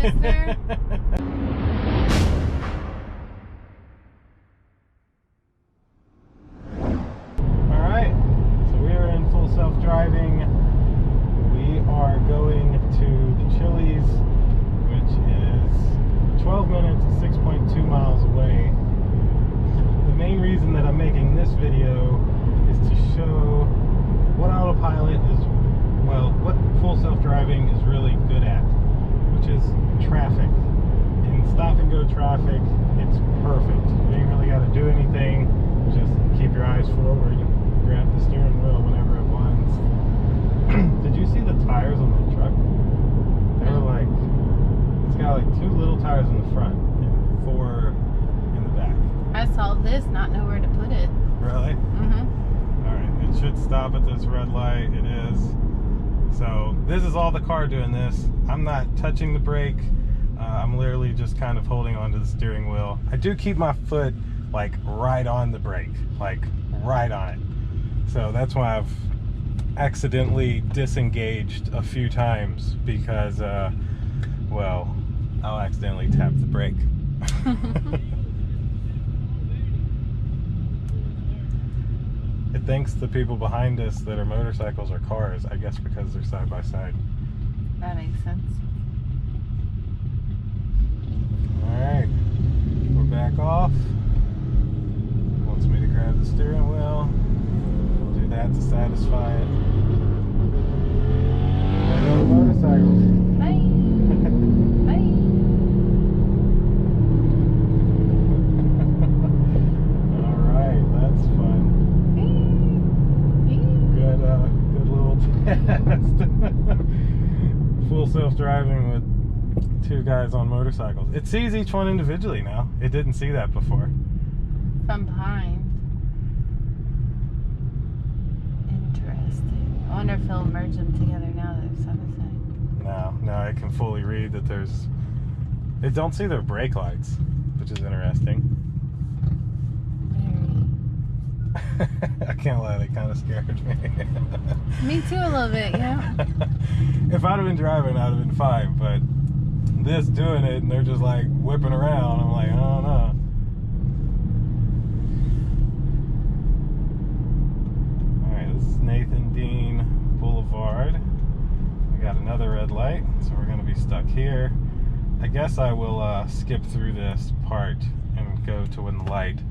sister. Alright, so we are in full self-driving. We are going to the Chili's, which is 12 minutes and 6.2 miles away. The main reason that I'm making this video is to show what autopilot is, well, what full self-driving is really good at, which is traffic. In stop and go traffic, it's perfect. You ain't really got to do anything. Just keep your eyes forward, grab the steering wheel whenever it wants. Did you see the tires on the truck? They were like, it's got like 2 little tires in the front and 4 in the back. I saw this, not know where to put it. Really? Mm-hmm. Alright, it should stop at this red light. It is. So this is all the car doing this. I'm not touching the brake. I'm literally just kind of holding onto the steering wheel. I do keep my foot like right on the brake, like right on it. So that's why I've accidentally disengaged a few times because, well, I'll accidentally tap the brake. It thanks the people behind us that are motorcycles or cars, I guess because they're side by side. That makes sense. Alright, we're back off. Wants me to grab the steering wheel. Do that to satisfy it. There go the motorcycles. Bye. Bye. Alright, that's fun. Good little test. Full self-driving with 2 guys on motorcycles. It sees each one individually now. It didn't see that before. From behind. Interesting. I wonder if he'll merge them together now that they're side by side. No, it can fully read that there's... It don't see their brake lights, which is interesting. I can't lie, they kind of scared me. Me too, a little bit, yeah. If I'd have been driving, I'd have been fine, but this doing it and they're just like whipping around, I'm like, oh no. Alright, this is Nathan Dean Boulevard. We got another red light, so we're going to be stuck here. I guess I will skip through this part and go to when the light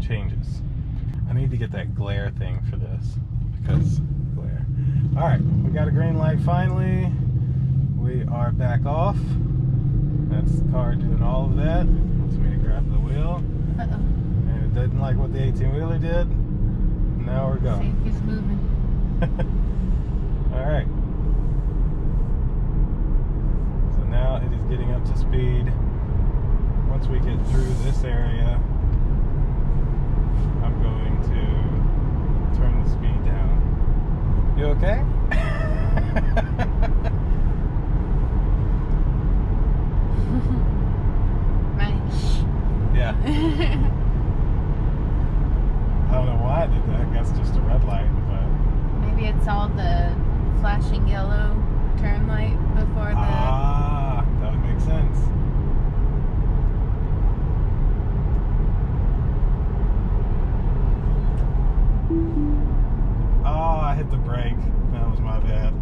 changes. I need to get that glare thing for this, because glare. Alright, we got a green light finally. We are back off. That's the car doing all of that. Wants me to grab the wheel. Uh-oh. And it didn't like what the 18-wheeler did. Now we're going. See if he's moving. Alright. So now it is getting up to speed. Once we get through this area, I'm going to turn the speed down. You okay? Yeah. I don't know why I did that. I guess just a red light, but Maybe it's all the flashing yellow turn light before the... Ah, that would make sense. Oh, I hit the brake. That was my bad.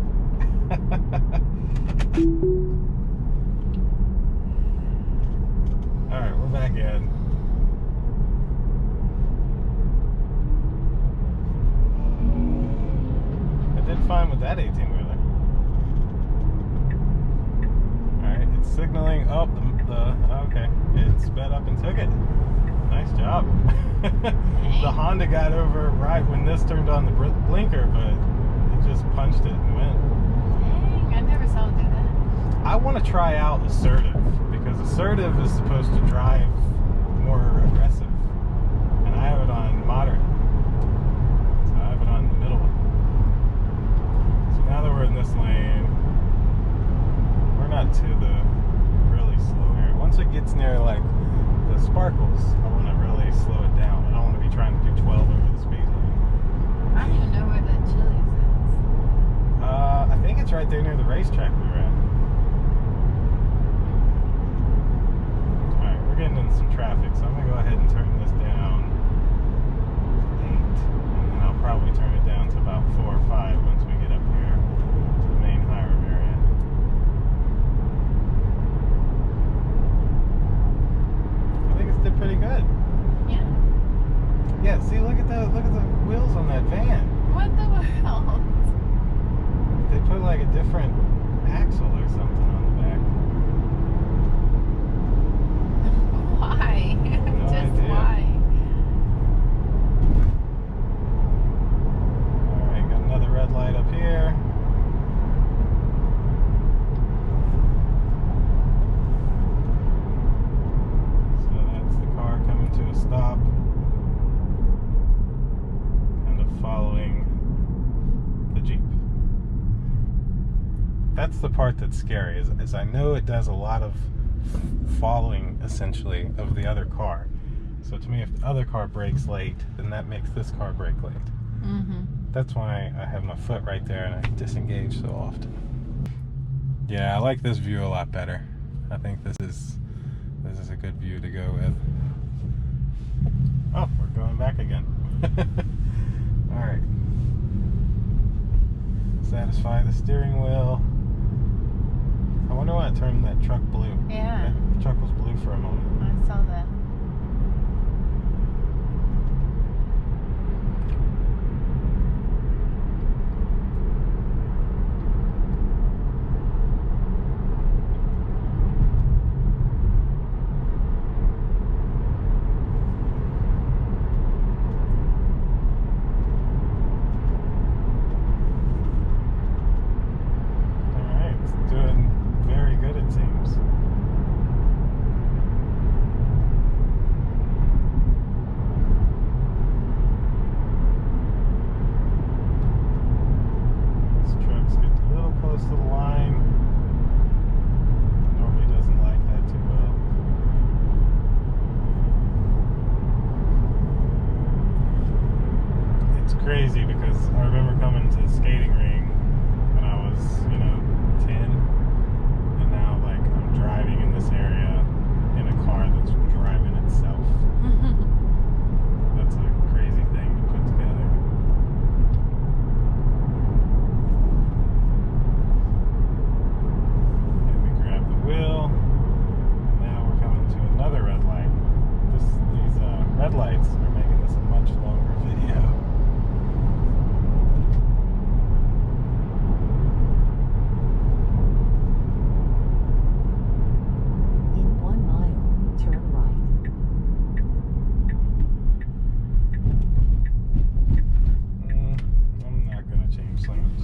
Alright, we're back in. I did fine with that 18-wheeler. Alright, it's signaling. Oh, okay. It sped up and took it. Nice job. The Honda got over right when this turned on the blinker, but it just punched it and went. Dang, I never saw it do that. I want to try out assertive, because assertive is supposed to drive more aggressive, and I have it on moderate, so I have it on the middle one. So now that we're in this lane, we're not to the really slow area. Once it gets near like the sparkles, I want to really slow it down. I don't want to be trying to do 12 over the speed limit. I don't even know where the Chili's is. I think it's right there near the racetrack we were at. some traffic, so I'm gonna go ahead and turn this down to 8, and then I'll probably turn it down to about 4 or 5 once we get up here to the main highway area. I think it's did pretty good. Yeah. Yeah, see, look at the wheels on that van. What the hell? They put like a different axle or something on the back. Why? No Just idea. why? Alright, got another red light up here. So that's the car coming to a stop. Kind of following the Jeep. That's the part that's scary, is I know it does a lot of following, essentially, of the other car. So to me, if the other car brakes late, then that makes this car brake late. Mm-hmm. That's why I have my foot right there and I disengage so often. Yeah, I like this view a lot better. I think this is a good view to go with. Oh, we're going back again. Alright. Satisfy the steering wheel. I wonder why I turned that truck blue. Yeah. That truck was blue for a moment. I saw that. Alright, it's doing very good, it seems. This truck's getting a little close to the line. Normally doesn't like that too well. It's crazy because I remember coming to the skating ring when I was, 10, and now like I'm driving in this area in a car that's driving itself. That's a crazy thing to put together. And we grab the wheel, and now we're coming to another red light. These red lights are making this a much longer video. In 1 mile, turn right. I'm not gonna change lanes.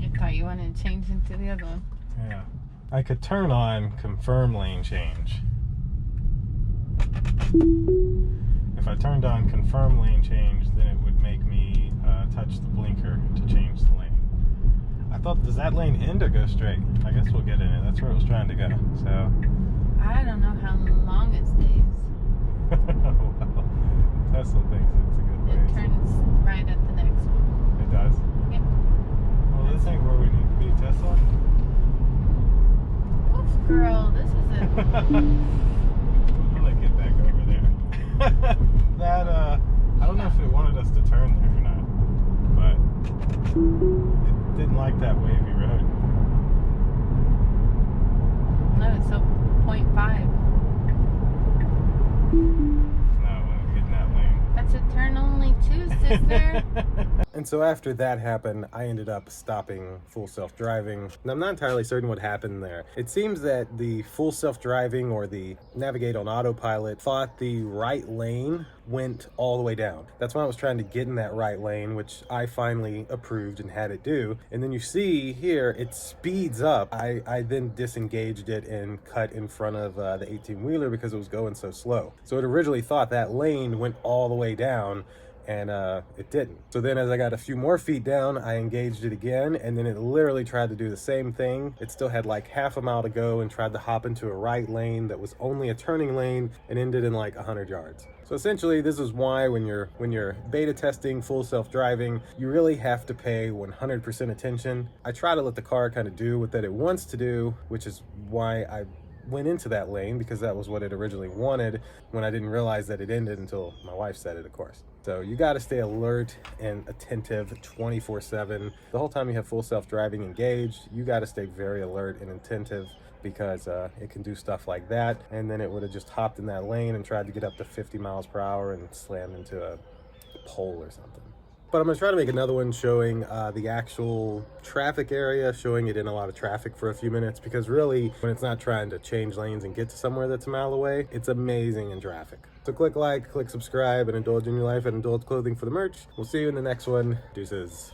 I thought you wanted to change into the other one. Yeah. I could turn on confirm lane change. If I turned on confirm lane change, then it would make me touch the blinker to change the lane. I thought, does that lane end or go straight? I guess we'll get in it. That's where it was trying to go. So, I don't know how long it stays. well, Tesla thinks it's a good way. It turns right at the next one. It does? Yep. Well, this ain't where we need to be, Tesla. Oof, girl, this is a... I'm gonna get back over there. That, I don't know if it wanted us to turn there or not, but it didn't like that wavy road. No, it's a 0.5. No, when we get in that lane. That's a turn only 2, sister. And so after that happened, I ended up stopping full self-driving. And I'm not entirely certain what happened there. It seems that the full self-driving or the navigate on autopilot thought the right lane went all the way down. That's why I was trying to get in that right lane, which I finally approved and had it do. And then you see here, it speeds up. I then disengaged it and cut in front of the 18-wheeler because it was going so slow. So it originally thought that lane went all the way down, and it didn't. So then as I got a few more feet down, I engaged it again, and then it literally tried to do the same thing. It still had like half a mile to go and tried to hop into a right lane that was only a turning lane and ended in like 100 yards. So essentially, this is why when you're beta testing full self-driving, you really have to pay 100% attention. I try to let the car kind of do what that it wants to do, which is why I went into that lane because that was what it originally wanted, when I didn't realize that it ended until my wife said it, of course. So you got to stay alert and attentive 24/7. The whole time you have full self-driving engaged, you got to stay very alert and attentive, because it can do stuff like that. And then it would have just hopped in that lane and tried to get up to 50 miles per hour and slammed into a pole or something. But I'm gonna try to make another one showing the actual traffic area, showing it in a lot of traffic for a few minutes, because really, when it's not trying to change lanes and get to somewhere that's a mile away, it's amazing in traffic. So click like, click subscribe, and indulge in your life at Indulge Clothing for the merch. We'll see you in the next one. Deuces.